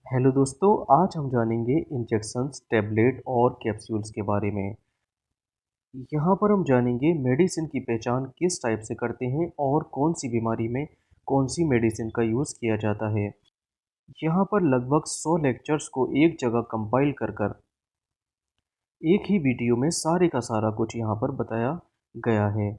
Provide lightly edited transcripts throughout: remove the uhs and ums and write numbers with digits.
Hello दोस्तों, आज हम जानेंगे इंजेक्शंस, टैबलेट और कैप्सूल्स के बारे में। यहाँ पर हम जानेंगे मेडिसिन की पहचान किस टाइप से करते हैं और कौन सी बीमारी में कौन सी मेडिसिन का यूज़ किया जाता है। यहाँ पर लगभग 100 लेक्चर्स को एक जगह कंपाइल कर कर एक ही वीडियो में सारे का सारा कुछ यहाँ पर बताया गया है।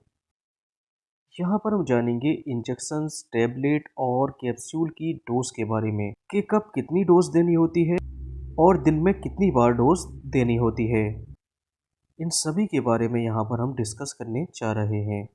यहाँ पर हम जानेंगे इंजेक्शंस, टैबलेट और कैप्सूल की डोज के बारे में कि कब कितनी डोज देनी होती है और दिन में कितनी बार डोज देनी होती है। इन सभी के बारे में यहाँ पर हम डिस्कस करने जा रहे हैं।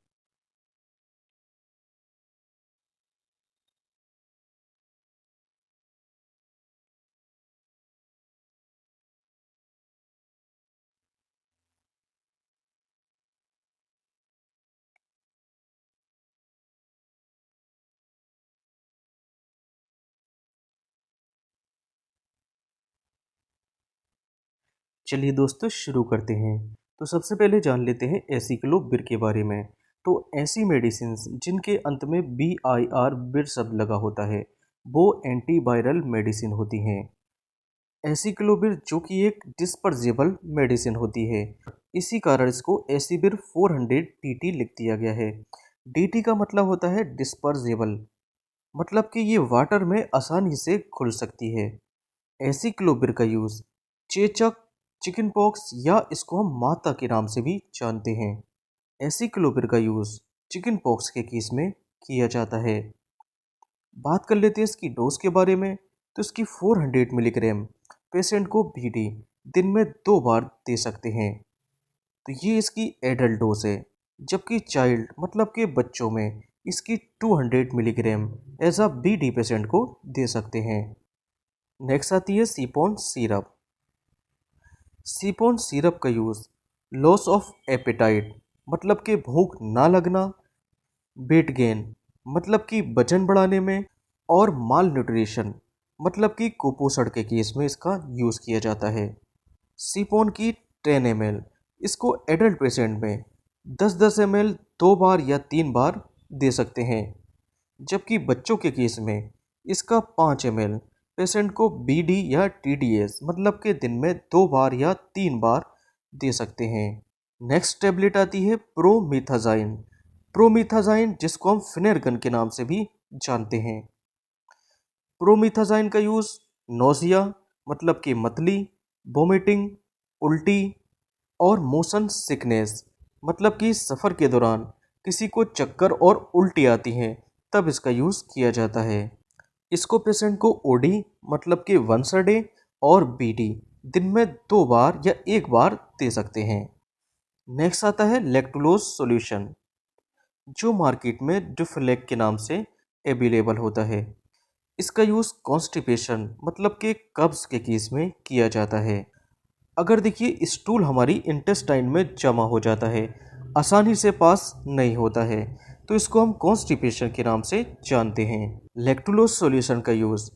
चलिए दोस्तों, शुरू करते हैं। तो सबसे पहले जान लेते हैं एसिक्लोविर के बारे में। तो ऐसी मेडिसिन जिनके अंत में BIR विर शब्द लगा होता है, वो एंटीवायरल मेडिसिन होती हैं। एसिक्लोविर जो कि एक डिस्पर्जेबल मेडिसिन होती है, इसी कारण इसको एसिविर 400 DT लिख दिया गया है। DT का मतलब होता है डिस्पर्जेबल, मतलब कि ये वाटर में आसानी से घुल सकती है। एसिक्लोविर का यूज़ चेचक, चिकन पॉक्स या इसको हम माता के नाम से भी जानते हैं। एसिक्लोविर का यूज़ चिकन पॉक्स के केस में किया जाता है। बात कर लेते हैं इसकी डोज के बारे में। तो इसकी 400 मिलीग्राम पेशेंट को BD दिन में 2 बार दे सकते हैं। तो ये इसकी एडल्ट डोज है। जबकि चाइल्ड मतलब के बच्चों में इसकी 200 milligram as a BD patient को दे सकते हैं। नेक्स्ट आती है सीपोन सिरप। सीपोन सिरप का यूज़ लॉस ऑफ एपेटाइट मतलब कि भूख ना लगना, वेट गेन मतलब कि वजन बढ़ाने में, और माल न्यूट्रिशन मतलब कि कुपोषण के केस में इसका यूज़ किया जाता है। सीपोन की 10 ml इसको एडल्ट पेशेंट में 10-10 ml 2 बार या 3 बार दे सकते हैं। जबकि बच्चों के केस में इसका 5 ml पेशेंट को BD या TDS मतलब के दिन में 2 बार या 3 बार दे सकते हैं। नेक्स्ट टेबलेट आती है प्रोमिथाजाइन। प्रोमिथाजाइन जिसको हम फिनेरगन के नाम से भी जानते हैं। प्रोमिथाजाइन का यूज़ नोजिया मतलब कि मतली, वोमिटिंग, उल्टी और मोशन सिकनेस मतलब कि सफ़र के दौरान किसी को चक्कर और उल्टी आती हैं तब इसका यूज़ किया जाता है। इसको पेशेंट को OD मतलब कि वंस अ डे और BD दिन में 2 बार या 1 बार दे सकते हैं। नेक्स्ट आता है लैक्टुलोज सॉल्यूशन, जो मार्केट में डुफलेक के नाम से अवेलेबल होता है। इसका यूज़ कॉन्स्टिपेशन मतलब कि कब्ज़ के केस में किया जाता है। अगर देखिए स्टूल हमारी इंटेस्टाइन में जमा हो जाता है, आसानी से पास नहीं होता है, तो इसको हम कॉन्स्टिपेशन के नाम से जानते हैं। लैक्टुलोज सॉल्यूशन का यूज़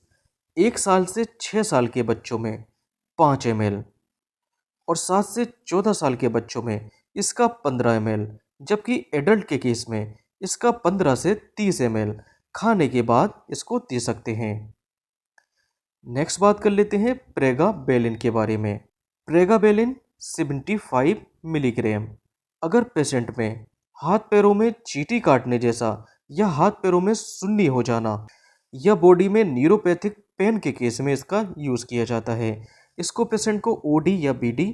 1 साल से 6 साल के बच्चों में 5 ml और 7 से 14 साल के बच्चों में इसका 15 ml, जबकि एडल्ट के केस में इसका 15 से 30 ml खाने के बाद इसको दे सकते हैं। नेक्स्ट बात कर लेते हैं प्रेगाबेलिन के बारे में। प्रेगाबेलिन 75 मिलीग्राम। अगर पेशेंट में हाथ पैरों में चींटी काटने जैसा या हाथ पैरों में सुन्नी हो जाना या बॉडी में न्यूरोपैथिक पेन के केस में इसका यूज़ किया जाता है। इसको पेशेंट को OD या BD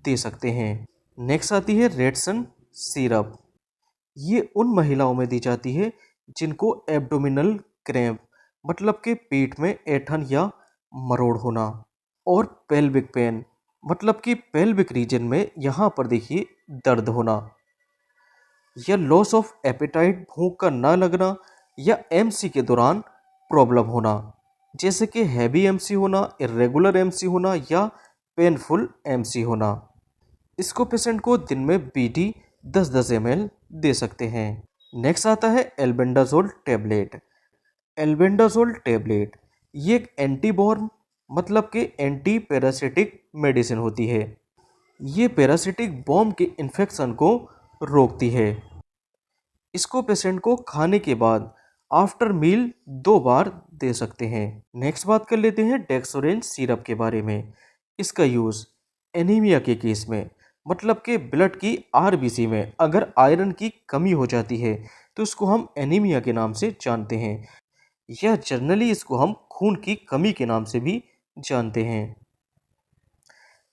दे सकते हैं। नेक्स्ट आती है रेडसन सिरप। ये उन महिलाओं में दी जाती है जिनको एब्डोमिनल क्रैम्प मतलब कि पेट में ऐंठन या मरोड़ होना, और पेल्विक पेन मतलब कि पेल्विक रीजन में यहाँ पर देखिए दर्द होना, या लॉस ऑफ एपेटाइट भूख का ना लगना, या MC के दौरान प्रॉब्लम होना जैसे कि हैवी MC होना, इरेगुलर MC होना या पेनफुल MC होना। इसको पेशेंट को दिन में BD 10-10 ml दे सकते हैं। नेक्स्ट आता है एल्बेंडाजोल टैबलेट। एल्बेंडाजोल टैबलेट ये एक एंटीबॉर्म मतलब कि एंटी पैरासिटिक मेडिसिन होती है। ये पैरासिटिक बॉम्ब के इन्फेक्शन को रोकती है। इसको पेशेंट को खाने के बाद आफ्टर मील 2 बार दे सकते हैं। नेक्स्ट बात कर लेते हैं डेक्सोरेंज सिरप के बारे में। इसका यूज़ एनीमिया के केस में, मतलब कि ब्लड की आरबीसी में अगर आयरन की कमी हो जाती है तो इसको हम एनीमिया के नाम से जानते हैं, या जनरली इसको हम खून की कमी के नाम से भी जानते हैं।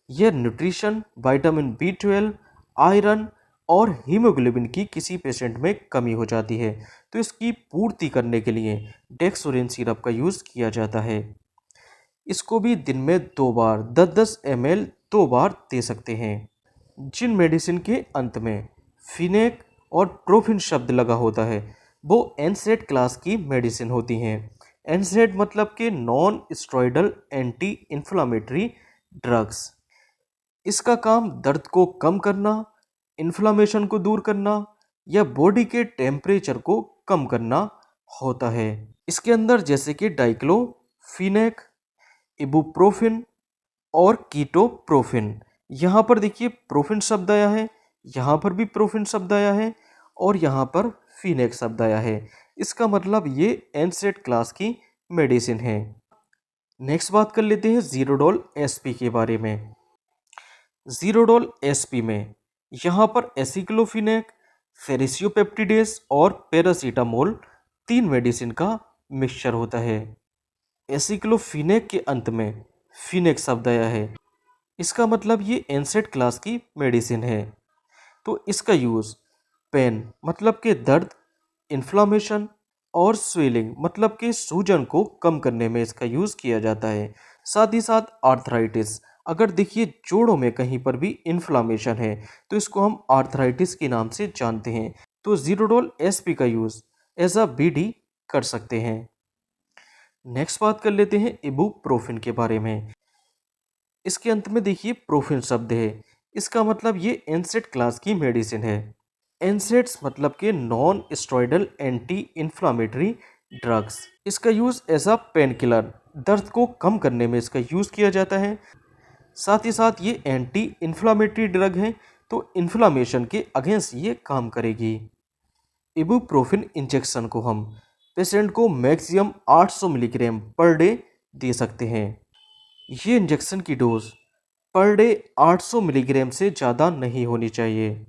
यह न्यूट्रिशन, विटामिन B12, आयरन और हीमोग्लोबिन की किसी पेशेंट में कमी हो जाती है तो इसकी पूर्ति करने के लिए डेक्सोरेंज सिरप का यूज़ किया जाता है। इसको भी दिन में 2 बार 10-10 ml 2 बार दे सकते हैं। जिन मेडिसिन के अंत में फिनेक और प्रोफिन शब्द लगा होता है वो एनसेड क्लास की मेडिसिन होती हैं। एनसेड मतलब कि non steroidal anti inflammatory drugs. इसका काम दर्द को कम करना, इन्फ्लामेशन को दूर करना या बॉडी के टेम्परेचर को कम करना होता है। इसके अंदर जैसे कि डाइक्लोफिनेक, इबुप्रोफिन और कीटोप्रोफिन। यहाँ पर देखिए प्रोफिन शब्द आया है, यहाँ पर भी प्रोफिन शब्द आया है और यहाँ पर फिनेक शब्द आया है। इसका मतलब ये एनसेड क्लास की मेडिसिन है। नेक्स्ट बात कर लेते हैं जीरोडोल एसपी के बारे में। जीरोडोल एसपी में यहाँ पर एसिक्लोफिनेक, फेरिसियोपेप्टिडेस और पैरासीटामोल 3 मेडिसिन का मिक्सचर होता है। एसिक्लोफिनेक के अंत में फिनेक शब्द आया है, इसका मतलब ये एनसेड क्लास की मेडिसिन है। तो इसका यूज़ पेन मतलब कि दर्द, इन्फ्लामेशन और स्वेलिंग मतलब कि सूजन को कम करने में इसका यूज़ किया जाता है। साथ ही साथ आर्थराइटिस, अगर देखिए जोड़ों में कहीं पर भी इन्फ्लामेशन है तो इसको हम आर्थराइटिस के नाम से जानते हैं। तो जीरोडोल एसपी का यूज़ एज अ बीडी कर सकते हैं। नेक्स्ट बात कर लेते हैं इबुप्रोफिन के बारे में। इसके अंत में देखिए प्रोफिन शब्द है, इसका मतलब ये एनसेड क्लास की मेडिसिन है। एनसेड्स मतलब के non steroidal anti inflammatory drugs. इसका use as a painkiller, दर्द को कम करने में इसका यूज़ किया जाता है। साथ ही साथ ये एंटी इन्फ्लामेटरी ड्रग है तो इन्फ्लामेशन के अगेंस्ट ये काम करेगी। इबुप्रोफिन इंजेक्शन को हम पेशेंट को maximum 800 milligram per day they सकते हैं। ये इंजेक्शन की डोज पर डे 800 मिलीग्राम से ज़्यादा नहीं होनी चाहिए।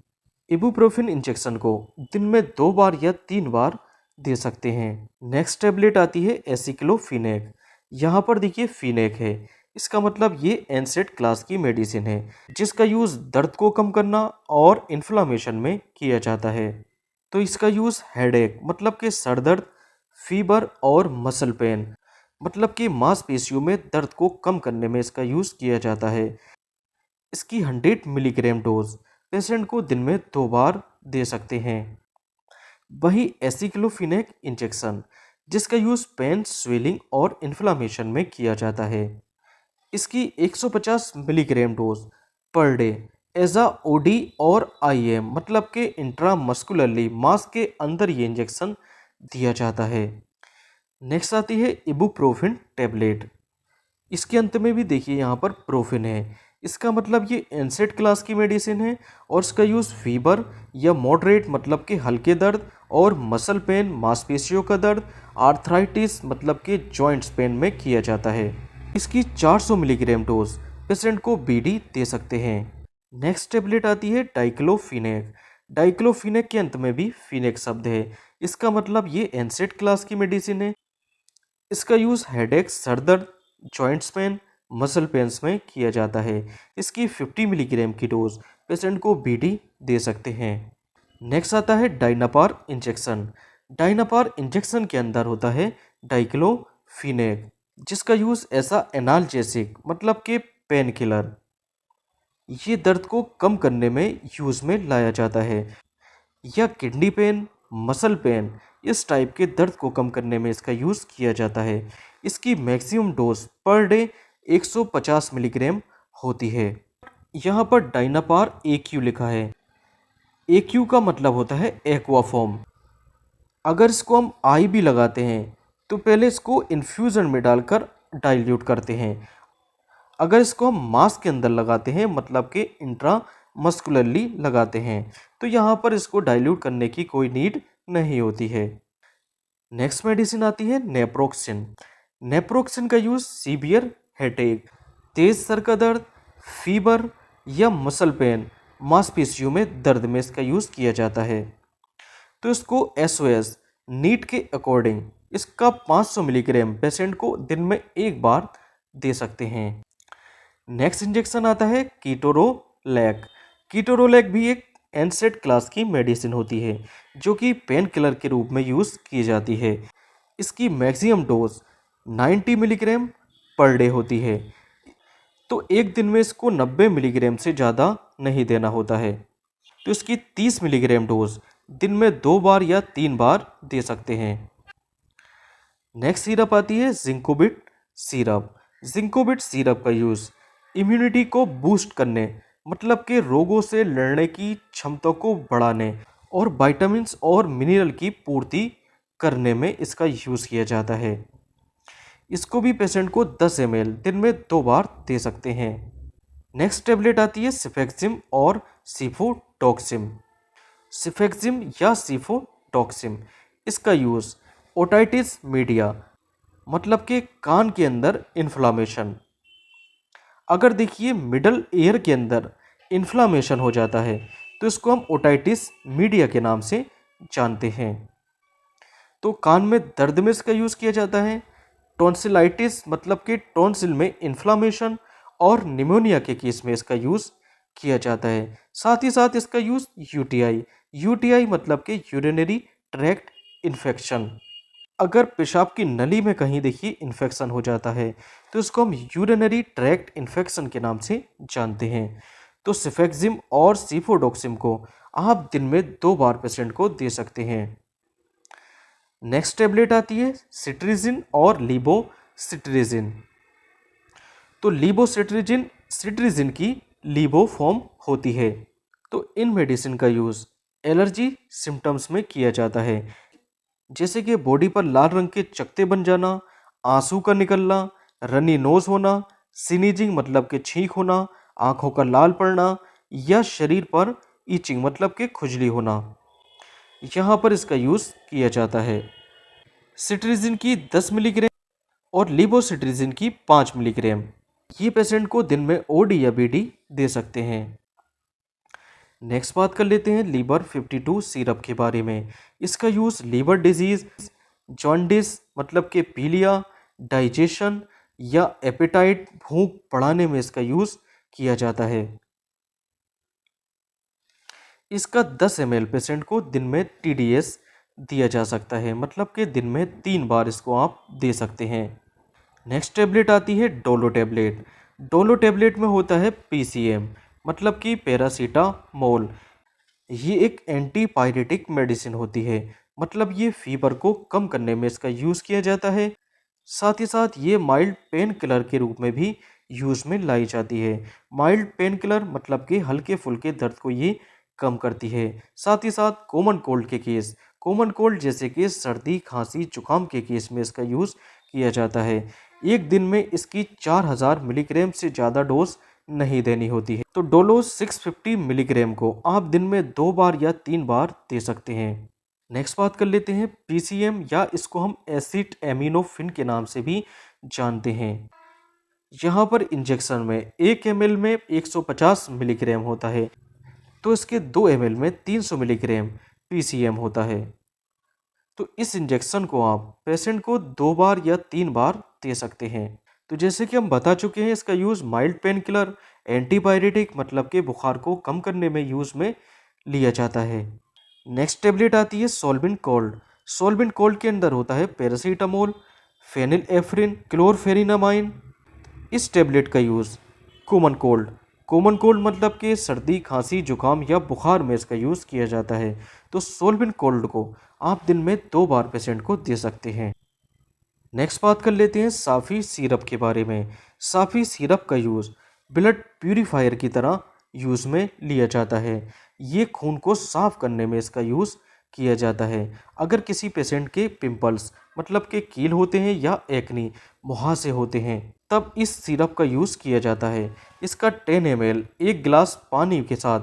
इबुप्रोफिन इंजेक्शन को दिन में 2 बार या 3 बार दे सकते हैं। नेक्स्ट टेबलेट आती है एसिक्लोफिनेक। यहाँ पर देखिए फिनेक है, इसका मतलब ये एनसेड क्लास की मेडिसिन है जिसका यूज़ दर्द को कम करना और इन्फ्लामेशन में किया जाता है। तो इसका यूज़ हेडेक मतलब कि सर दर्द, फीवर और मसल पेन मतलब कि मांसपेशियों में दर्द को कम करने में इसका यूज़ किया जाता है। इसकी 100 मिलीग्राम डोज पेशेंट को दिन में 2 बार दे सकते हैं। वही एसिक्लोफिनेक इंजेक्शन जिसका यूज़ पेन, स्वेलिंग और इन्फ्लामेशन में किया जाता है, इसकी 150 milligram dose per day as a OD और आईएम मतलब के इंट्रामस्कुलरली मांस के अंदर ये इंजेक्शन दिया जाता है। नेक्स्ट आती है इबुप्रोफिन टैबलेट। इसके अंत में भी देखिए यहाँ पर प्रोफिन है, इसका मतलब ये एनसेड क्लास की मेडिसिन है और इसका यूज़ फीवर या मॉडरेट मतलब कि हल्के दर्द और मसल पेन मांसपेशियों का दर्द, आर्थराइटिस मतलब कि जॉइंट्स पेन में किया जाता है। इसकी 400 मिलीग्राम डोज पेशेंट को बीडी दे सकते हैं। नेक्स्ट टेबलेट आती है डाइक्लोफिनेक। डाइक्लोफिनेक के अंत में भी फिनेक शब्द है, इसका मतलब ये एनसेड क्लास की मेडिसिन है। इसका यूज़ हेडेक, सर दर्द, जॉइंट्स पेन, मसल पेन्स में किया जाता है। इसकी 50 मिलीग्राम की डोज पेशेंट को बीडी दे सकते हैं। नेक्स्ट आता है डाइनापार इंजेक्शन। डाइनापार इंजेक्शन के अंदर होता है डाइक्लोफिनेक जिसका यूज़ ऐसा एनाल्जेसिक मतलब कि पेन किलर, ये दर्द को कम करने में यूज़ में लाया जाता है। या किडनी पेन, मसल पेन इस टाइप के दर्द को कम करने में इसका यूज़ किया जाता है। इसकी maximum dose per day 150 milligram होती है। यहाँ पर डाइनापार AQ लिखा है, AQ का मतलब होता है एक्वाफॉर्म। अगर इसको हम IV लगाते हैं तो पहले इसको इन्फ्यूज़न में डालकर डाइल्यूट करते हैं। अगर इसको हम मांस के अंदर लगाते हैं मतलब कि इंट्रामस्कुलरली लगाते हैं तो यहाँ पर इसको डाइल्यूट करने की कोई नीड नहीं होती है। नेक्स्ट मेडिसिन आती है नेप्रोक्सिन। नेप्रोक्सिन का यूज़ सीवियर हेडेक, तेज सर का दर्द, फीवर या मसल पेन, मांसपेशियों में दर्द में इसका यूज़ किया जाता है। तो इसको एसओएस नीट के अकॉर्डिंग इसका 500 मिलीग्राम पेशेंट को दिन में एक बार दे सकते हैं। नेक्स्ट इंजेक्शन आता है कीटोरोलैक। कीटोरोलैक भी एक एनसेड क्लास की मेडिसिन होती है जो कि पेन किलर के रूप में यूज़ की जाती है। इसकी maximum dose 90 milligram per day होती है। तो एक दिन में इसको 90 मिलीग्राम से ज़्यादा नहीं देना होता है। तो इसकी 30 मिलीग्राम डोज दिन में 2 बार या 3 बार दे सकते हैं। नेक्स्ट सिरप आती है जिंकोबिट सिरप। जिंकोबिट सिरप का यूज़ इम्यूनिटी को बूस्ट करने, मतलब कि रोगों से लड़ने की क्षमता को बढ़ाने और विटामिन्स और मिनरल की पूर्ति करने में इसका यूज़ किया जाता है। इसको भी पेशेंट को 10 ml दिन में 2 बार दे सकते हैं। नेक्स्ट टेबलेट आती है सिफेक्सिम और सिफोटॉक्सिम। सिफेक्सिम या सिफोटॉक्सिम, इसका यूज़ ओटाइटिस मीडिया, मतलब कि कान के अंदर इन्फ्लामेशन, अगर देखिए मिडल ईयर के अंदर इन्फ्लामेशन हो जाता है तो इसको हम ओटाइटिस मीडिया के नाम से जानते हैं। तो कान में दर्द में इसका यूज़ किया जाता है। टॉन्सिलाइटिस, मतलब कि टॉन्सिल में इन्फ्लामेशन और निमोनिया के केस में इसका यूज़ किया जाता है। साथ ही साथ इसका यूज़ यूटीआई मतलब कि यूरिनरी ट्रैक्ट इन्फेक्शन, अगर पेशाब की नली में कहीं देखिए इन्फेक्शन हो जाता है तो इसको हम यूरिनरी ट्रैक्ट इन्फेक्शन के नाम से जानते हैं। तो सिफेक्सिम और सिफोडोक्सिम को आप दिन में 2 बार पेशेंट को दे सकते हैं। नेक्स्ट टेबलेट आती है सिट्रिजिन और लीवोसिट्रिजिन। तो सिट्रिजिन की लीवो फॉर्म होती है। तो इन मेडिसिन का यूज़ एलर्जी सिम्टम्स में किया जाता है, जैसे कि बॉडी पर लाल रंग के चकत्ते बन जाना, आंसू का निकलना, रनी नोज होना, स्नीजिंग मतलब कि छींक होना, आंखों का लाल पड़ना या शरीर पर ईचिंग मतलब कि खुजली होना, यहाँ पर इसका यूज़ किया जाता है। सिट्रिजिन की 10 मिलीग्राम और लीवोसिट्रिजिन की 5 मिलीग्राम ये पेशेंट को दिन में ओडी या बीडी दे सकते हैं। नेक्स्ट बात कर लेते हैं लीवर 52 सिरप के बारे में। इसका यूज़ लीवर डिजीज़, जॉन्डिस मतलब कि पीलिया, डाइजेशन या एपेटाइट भूख बढ़ाने में इसका यूज़ किया जाता है। इसका 10 ml पेशेंट को दिन में टीडीएस दिया जा सकता है, मतलब कि दिन में 3 बार इसको आप दे सकते हैं। नेक्स्ट टेबलेट आती है डोलो टेबलेट। डोलो टेबलेट में होता है पीसीएम, मतलब कि पैरासीटामोल। ये एक एंटीपायरेटिक मेडिसिन होती है, मतलब ये फीवर को कम करने में इसका यूज़ किया जाता है। साथ ही साथ ये माइल्ड पेन किलर के रूप में भी यूज़ में लाई जाती है। माइल्ड पेन किलर मतलब कि हल्के फुल्के दर्द को ये कम करती है। साथ ही साथ कॉमन कोल्ड जैसे कि सर्दी, खांसी, जुकाम के केस में इसका यूज़ किया जाता है। एक दिन में इसकी 4000 मिलीग्राम से ज़्यादा डोज नहीं देनी होती है। तो डोलो 650 मिलीग्राम को आप दिन में 2 बार या 3 बार दे सकते हैं। नेक्स्ट बात कर लेते हैं पीसीएम, या इसको हम एसिड एमिनोफिन के नाम से भी जानते हैं। यहाँ पर इंजेक्शन में 1 ml में 150 मिलीग्राम होता है, तो इसके 2 ml में 300 मिलीग्राम पीसीएम होता है। तो इस इंजेक्शन को आप पेशेंट को 2 बार या 3 बार दे सकते हैं। तो जैसे कि हम बता चुके हैं, इसका use mild pain killer, antipyretic मतलब कि बुखार को कम करने में यूज़ में लिया जाता है। नेक्स्ट टेबलेट आती है सोलबिन कोल्ड। सोलबिन कोल्ड के अंदर होता है पैरासीटामोल, फेनिलेफ्रिन, क्लोरफेनिनामाइन। इस टेबलेट का यूज़ कॉमन कोल्ड मतलब कि सर्दी, खांसी, जुकाम या बुखार में इसका यूज़ किया जाता है। तो सोलबिन कोल्ड को आप दिन में 2 बार पेशेंट को दे सकते हैं। नेक्स्ट बात कर लेते हैं साफ़ी सिरप के बारे में। साफ़ी सिरप का यूज़ ब्लड प्यूरीफायर की तरह यूज़ में लिया जाता है। ये खून को साफ करने में इसका यूज़ किया जाता है। अगर किसी पेशेंट के पिंपल्स मतलब के कील होते हैं या एक्नी, मुहासे होते हैं, तब इस सिरप का यूज़ किया जाता है। इसका 10 ml 1 गिलास पानी के साथ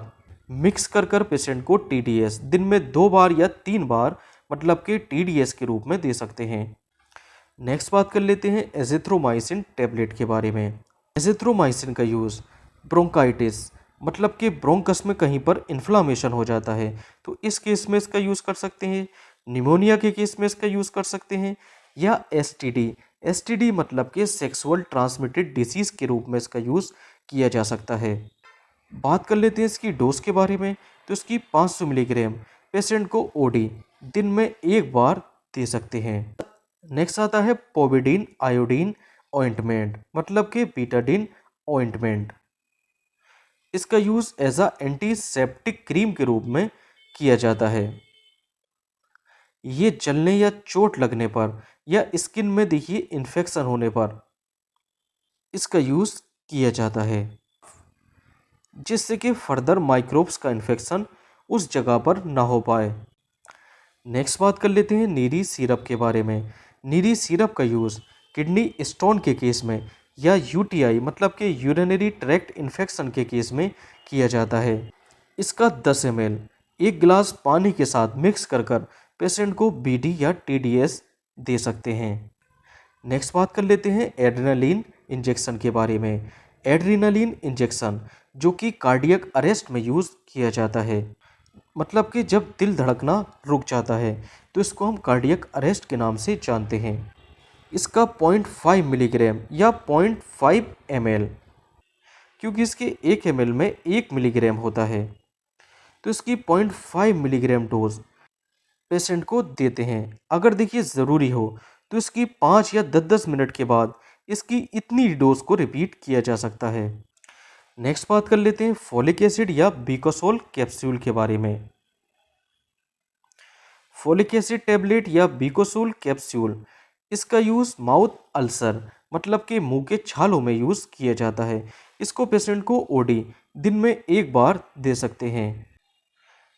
मिक्स कर पेशेंट को टीडीएस दिन में 2 बार या 3 बार मतलब कि TDS के रूप में दे सकते हैं। नेक्स्ट बात कर लेते हैं एजिथ्रोमाइसिन टैबलेट के बारे में। एजिथ्रोमाइसिन का यूज़ ब्रोंकाइटिस मतलब कि ब्रोंकस में कहीं पर इन्फ्लामेशन हो जाता है तो इस केस में इसका यूज़ कर सकते हैं। निमोनिया के केस में इसका यूज़ कर सकते हैं, या एसटीडी मतलब कि सेक्सुअल ट्रांसमिटेड डिसीज़ के रूप में इसका यूज़ किया जा सकता है। बात कर लेते हैं इसकी डोज के बारे में। तो इसकी 500 मिलीग्राम पेशेंट को ओडी दिन में एक बार दे सकते हैं। नेक्स्ट आता है पोविडीन आयोडीन ऑइंटमेंट मतलब कि बीटाडीन ऑइंटमेंट। इसका use as a antiseptic cream के रूप में किया जाता है। ये जलने या चोट लगने पर या स्किन में देखिए इन्फेक्शन होने पर इसका यूज़ किया जाता है, जिससे कि फर्दर माइक्रोब्स का इन्फेक्शन उस जगह पर ना हो पाए। नेक्स्ट बात कर लेते हैं नीरी सिरप के बारे में। नीरी सिरप का यूज़ किडनी स्टोन के केस में या यूटीआई मतलब कि यूरिनरी ट्रैक्ट इन्फेक्शन के केस में किया जाता है। इसका 10 ml एक गिलास पानी के साथ मिक्स कर कर पेशेंट को बीडी या टीडीएस दे सकते हैं। नेक्स्ट बात कर लेते हैं एड्रेनालिन इंजेक्शन के बारे में। एड्रेनालिन इंजेक्शन जो कि कार्डियक अरेस्ट में यूज़ किया जाता है, मतलब कि जब दिल धड़कना रुक जाता है तो इसको हम कार्डियक अरेस्ट के नाम से जानते हैं। इसका 0.5 मिलीग्राम या 0.5 ml, क्योंकि इसके 1 ml में 1 मिलीग्राम होता है तो इसकी 0.5 मिलीग्राम डोज पेशेंट को देते हैं। अगर देखिए ज़रूरी हो तो इसकी 5 या 10-10 मिनट के बाद इसकी इतनी डोज को रिपीट किया जा सकता है। नेक्स्ट बात कर लेते हैं फोलिक एसिड या बीकोसोल कैप्सूल के बारे में। फोलिक एसिड टैबलेट या बीकोसोल कैप्सूल इसका यूज़ माउथ अल्सर मतलब कि मुंह के छालों में यूज़ किया जाता है। इसको पेशेंट को ओडी दिन में एक बार दे सकते हैं।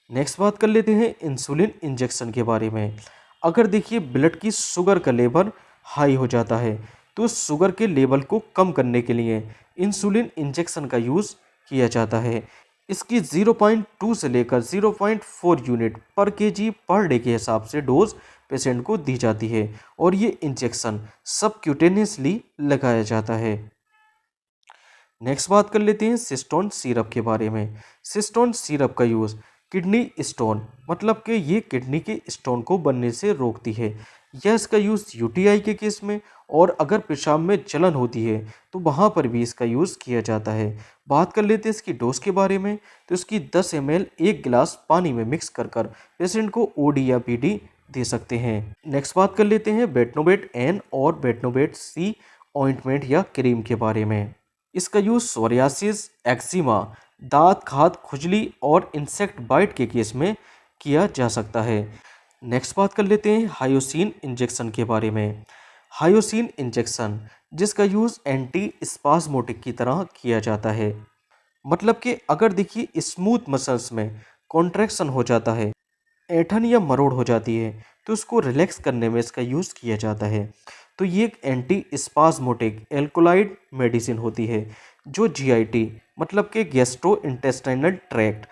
नेक्स्ट बात कर लेते हैं इंसुलिन इंजेक्शन के बारे में। अगर देखिए ब्लड की शुगर का लेवल हाई हो जाता है तो शुगर के लेवल को कम करने के लिए इंसुलिन इंजेक्शन का यूज़ किया जाता है। इसकी 0.2 से लेकर 0.4 यूनिट पर केजी पर डे के हिसाब से डोज पेशेंट को दी जाती है और ये इंजेक्शन सबक्यूटेनियसली लगाया जाता है। नेक्स्ट बात कर लेते हैं सिस्टोन सिरप के बारे में। सिस्टोन सिरप का यूज़ किडनी स्टोन मतलब कि ये किडनी के स्टोन को बनने से रोकती है। यह इसका यूज़ यूटीआई के केस में और अगर पेशाब में जलन होती है तो वहाँ पर भी इसका यूज़ किया जाता है। बात कर लेते हैं इसकी डोज के बारे में। तो इसकी 10 ml एक गिलास पानी में मिक्स कर कर पेशेंट को ओडी या पीडी दे सकते हैं। नेक्स्ट बात कर लेते हैं बेटनोवेट एन और बेटनोवेट सी ऑइंटमेंट या क्रीम के बारे में। इसका यूज़ सोरियासिस, एक्जिमा, दांत खाज, खुजली और इंसेक्ट बाइट के केस में किया जा सकता है। नेक्स्ट बात कर लेते हैं हायोसिन इंजेक्शन के बारे में। हायोसिन इंजेक्शन जिसका यूज़ एंटी स्पास्मोटिक की तरह किया जाता है, मतलब कि अगर देखिए स्मूथ मसल्स में कॉन्ट्रैक्शन हो जाता है, ऐंठन या मरोड़ हो जाती है तो उसको रिलैक्स करने में इसका यूज़ किया जाता है। तो ये एक एंटी स्पास्मोटिक एल्कोलाइड मेडिसिन होती है जो जीआईटी मतलब कि गैस्ट्रो इंटेस्टाइनल ट्रैक्ट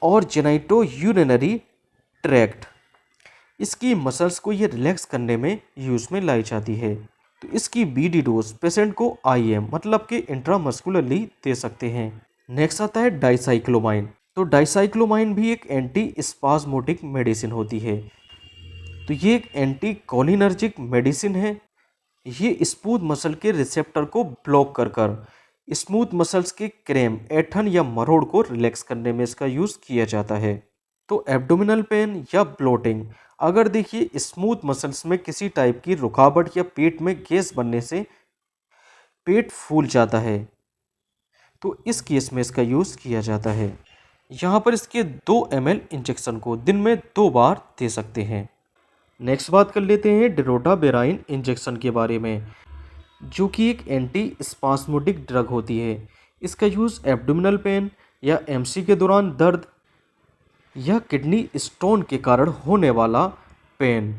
और जेनाइटो यूरिनरी ट्रैक्ट इसकी मसल्स को ये रिलैक्स करने में यूज़ में लाई जाती है। तो इसकी बीडी डोज पेशेंट को आईएम मतलब कि इंट्रामस्कुलरली दे सकते हैं। नेक्स्ट आता है डाइसाइक्लोमाइन। तो डाइसाइक्लोमाइन भी एक एंटी स्पास्मोटिक मेडिसिन होती है। तो ये एक एंटी कोलिनर्जिक मेडिसिन है। ये स्मूथ मसल के रिसेप्टर को ब्लॉक कर कर स्मूथ मसल्स के क्रैम, ऐंठन या मरोड़ को रिलैक्स करने में इसका यूज़ किया जाता है। तो एब्डोमिनल पेन या ब्लोटिंग, अगर देखिए स्मूथ मसल्स में किसी टाइप की रुकावट या पेट में गैस बनने से पेट फूल जाता है तो इस केस में इसका यूज़ किया जाता है। यहाँ पर इसके 2 ml इंजेक्शन को दिन में 2 बार दे सकते हैं। नेक्स्ट बात कर लेते हैं डिरोटाबेराइन इंजेक्शन के बारे में, जो कि एक एंटी स्पास्मोटिक ड्रग होती है। इसका यूज़ एब्डोमिनल पेन या एमसी के दौरान दर्द या किडनी स्टोन के कारण होने वाला पेन,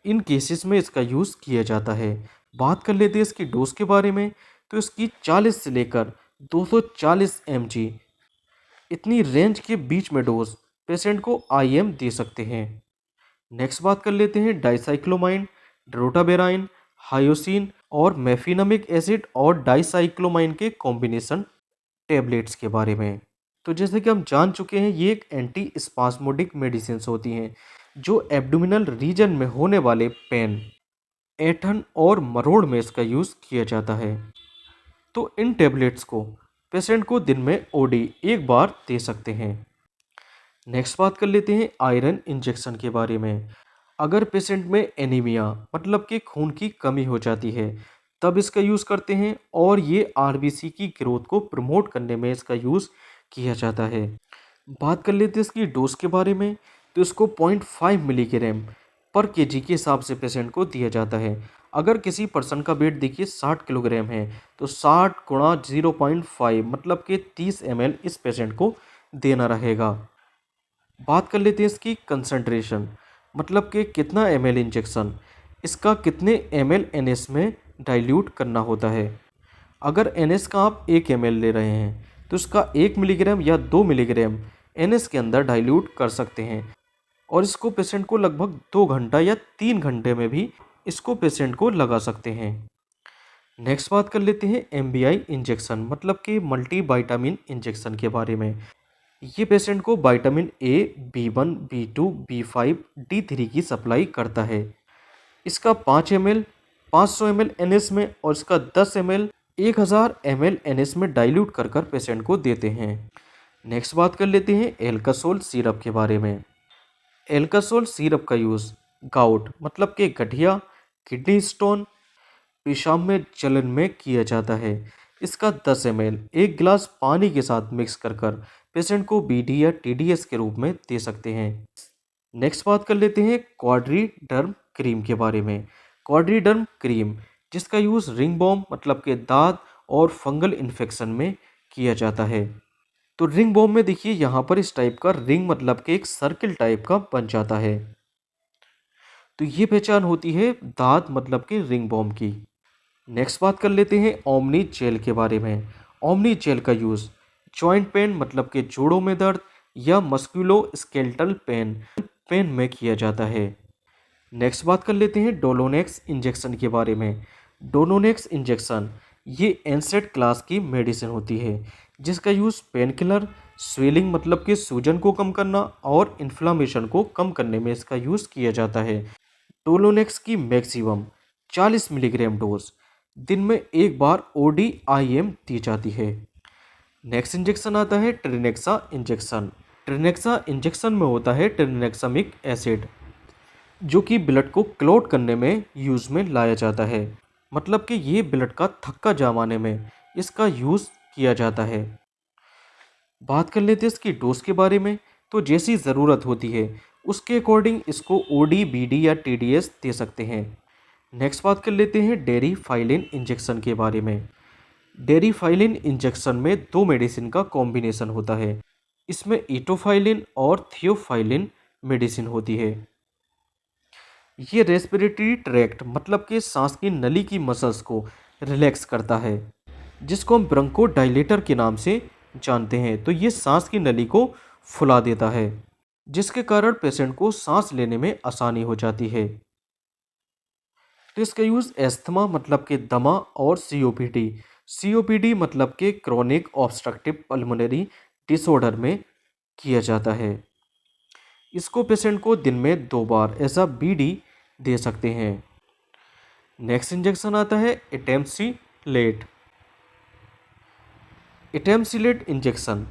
इन केसेस में इसका यूज़ किया जाता है। बात कर लेते हैं इसकी डोज के बारे में। तो इसकी 40 से लेकर 240 mg इतनी रेंज के बीच में डोज पेशेंट को आईएम दे सकते हैं। नेक्स्ट बात कर लेते हैं डाइसाइक्लोमाइन, ड्रोटाबेराइन, हायोसिन और मेफिनामिक एसिड और डाइसाइक्लोमाइन के कॉम्बिनेशन टेबलेट्स के बारे में। तो जैसे कि हम जान चुके हैं, ये एक एंटी स्पास्मोडिक मेडिसिन्स होती हैं जो एब्डोमिनल रीजन में होने वाले पेन, ऐंठन और मरोड़ में इसका यूज़ किया जाता है। तो इन टेबलेट्स को पेशेंट को दिन में ओडी एक बार दे सकते हैं। नेक्स्ट बात कर लेते हैं आयरन इंजेक्शन के बारे में। अगर पेशेंट में एनीमिया मतलब कि खून की कमी हो जाती है तब इसका यूज़ करते हैं, और ये आरबीसी की ग्रोथ को प्रमोट करने में इसका यूज़ किया जाता है। बात कर लेते हैं इसकी डोज के बारे में। तो इसको 0.5 मिलीग्राम पर केजी के हिसाब से पेशेंट को दिया जाता है। अगर किसी पर्सन का वेट देखिए 60 किलोग्राम है तो 60 गुणा 0.5 मतलब कि 30 ml इस पेशेंट को देना रहेगा। बात कर लेते हैं इसकी कंसंट्रेशन, मतलब कि कितना ml इंजेक्शन, इसका कितने ml NS में डाइल्यूट करना होता है। अगर NS का आप 1 ml ले रहे हैं तो इसका 1 मिलीग्राम या 2 मिलीग्राम NS के अंदर डाइल्यूट कर सकते हैं, और इसको पेशेंट को लगभग 2 घंटा या 3 घंटे में भी इसको पेशेंट को लगा सकते हैं। नेक्स्ट बात कर लेते हैं MBI इंजेक्शन, मतलब कि मल्टी विटामिन इंजेक्शन के बारे में। ये पेशेंट को vitamin A, B1, B2, B5, D3 की सप्लाई करता है। इसका 5 ml 500 ml NS में और इसका 10 ml 1000 ml NS में डाइल्यूट कर कर पेशेंट को देते हैं। नेक्स्ट बात कर लेते हैं एल्कासोल सिरप के बारे में। एल्कासोल सिरप का यूज़ गाउट मतलब कि गठिया, किडनी स्टोन, पेशाब में जलन में किया जाता है। इसका 10 ml 1 गिलास पानी के साथ मिक्स कर कर पेशेंट को BD या TDS के रूप में दे सकते हैं। नेक्स्ट बात कर लेते हैं क्वाड्रीडर्म क्रीम के बारे में। क्वाड्रीडर्म क्रीम जिसका यूज़ रिंग बॉम मतलब के दांत और फंगल इन्फेक्शन में किया जाता है। तो रिंग बॉम में देखिए यहाँ पर इस टाइप का रिंग मतलब के एक सर्किल टाइप का बन जाता है। तो ये पहचान होती है दांत मतलब के रिंग बॉम की। नेक्स्ट बात कर लेते हैं ओमनी जेल के बारे में। ओमनी जेल का यूज़ जॉइंट पेन मतलब के जोड़ों में दर्द या मस्कुलो स्केलेटल पेन में किया जाता है। नेक्स्ट बात कर लेते हैं डोलोनेक्स इंजेक्शन के बारे में। डोलोनेक्स इंजेक्शन ये एनसेड क्लास की मेडिसिन होती है जिसका यूज़ पेन किलर, स्वेलिंग मतलब कि सूजन को कम करना और इन्फ्लामेशन को कम करने में इसका यूज़ किया जाता है। डोलोनेक्स की मैक्सिमम 40 मिलीग्राम डोज दिन में एक बार ODIM दी जाती है। नेक्स्ट इंजेक्शन आता है ट्रिनेक्सा इंजेक्शन। ट्रिनेक्सा इंजेक्शन में होता है ट्रिनेक्सामिक एसिड जो कि ब्लड को क्लॉट करने में यूज़ में लाया जाता है, मतलब कि ये ब्लड का थक्का जमाने में इसका यूज़ किया जाता है। बात कर लेते हैं इसकी डोज के बारे में। तो जैसी ज़रूरत होती है उसके अकॉर्डिंग इसको OD, BD या TDS दे सकते हैं। नेक्स्ट बात कर लेते हैं डेरीफाइलिन इंजेक्शन के बारे में। डेरीफाइलिन इंजेक्शन में 2 मेडिसिन का कॉम्बिनेशन होता है। इसमें इटोफाइलिन और थियोफाइलिन मेडिसिन होती है। ये रेस्पिरेटरी ट्रैक्ट मतलब कि सांस की नली की मसल्स को रिलैक्स करता है, जिसको हम ब्रोंको डायलेटर के नाम से जानते हैं। तो ये सांस की नली को फुला देता है जिसके कारण पेशेंट को सांस लेने में आसानी हो जाती है। तो इसका यूज़ एस्थमा मतलब के दमा और COPD मतलब के क्रॉनिक ऑब्स्ट्रक्टिव पल्मोनरी डिसऑर्डर में किया जाता है। इसको पेशेंट को दिन में 2 बार ऐसा BD दे सकते हैं। नेक्स्ट इंजेक्शन आता है एटेम्सिलेट। एटेम्सिलेट इंजेक्शन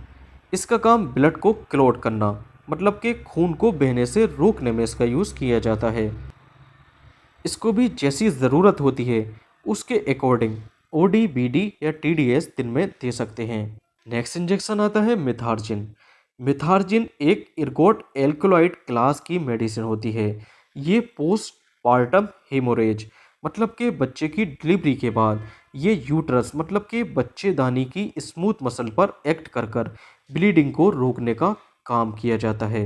इसका काम ब्लड को क्लॉट करना मतलब कि खून को बहने से रोकने में इसका यूज़ किया जाता है। इसको भी जैसी ज़रूरत होती है उसके अकॉर्डिंग OD, BD या TDS दिन में दे सकते हैं। नेक्स्ट इंजेक्शन आता है मिथार्जिन। मिथार्जिन एक इर्गोट एल्कलॉइड क्लास की मेडिसिन होती है। ये पोस्ट पार्टम हेमोरेज मतलब कि बच्चे की डिलीवरी के बाद ये यूट्रस मतलब कि बच्चेदानी की स्मूथ मसल पर एक्ट कर कर ब्लीडिंग को रोकने का काम किया जाता है।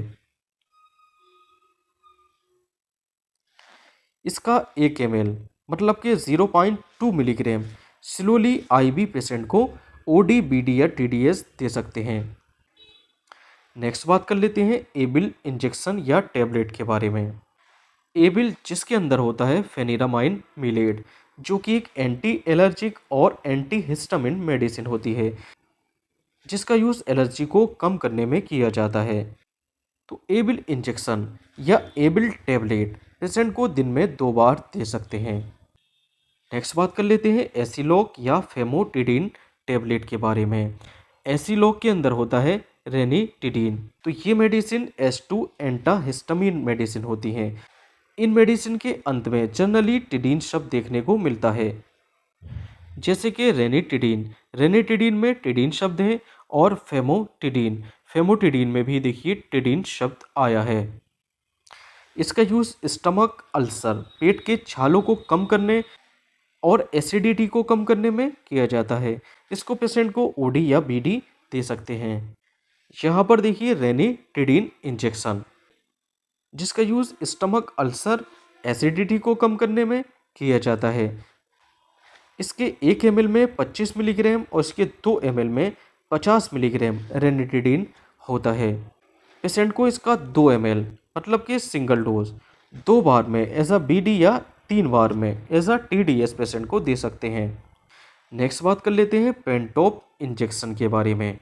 इसका 1 ml मतलब कि 0.2 मिलीग्राम स्लोली IV पेशेंट को OD, BD या TDS दे सकते हैं। नेक्स्ट बात कर लेते हैं एबिल इंजेक्शन या टेबलेट के बारे में। एबिल जिसके अंदर होता है फेनिरामाइन मिलेट, जो कि एक एंटी एलर्जिक और एंटी हिस्टामिन मेडिसिन होती है, जिसका यूज़ एलर्जी को कम करने में किया जाता है। तो एबिल इंजेक्शन या एबिल टेबलेट पेशेंट को दिन में 2 बार दे सकते हैं। नेक्स्ट बात कर लेते हैं एसिलॉक या फेमोटिडिन टेबलेट के बारे में। एसिलॉक के अंदर होता है रेनिटिडिन। तो ये मेडिसिन S2 एंटाहिस्टामिन मेडिसिन होती हैं। इन मेडिसिन के अंत में जनरली टिडिन शब्द देखने को मिलता है, जैसे कि रेनिटिडिन में टिडिन शब्द है, और फेमोटिडिन में भी देखिए टिडिन शब्द आया है। इसका यूज़ स्टमक अल्सर, पेट के छालों को कम करने और एसिडिटी को कम करने में किया जाता है। इसको पेशेंट को ओडी या बीडी दे सकते हैं। यहाँ पर देखिए रेनिटिडिन इंजेक्शन, जिसका यूज़ स्टमक अल्सर, एसिडिटी को कम करने में किया जाता है। इसके 1 ml में 25 मिलीग्राम और इसके 2 ml में 50 मिलीग्राम रेनिटिडिन होता है। पेशेंट को इसका 2 ml मतलब कि सिंगल डोज 2 बार में एज अ बीडी या 3 बार में एज अ टीडीएस पेशेंट को दे सकते हैं। नेक्स्ट बात कर लेते हैं पेंटोप इंजेक्शन के बारे में।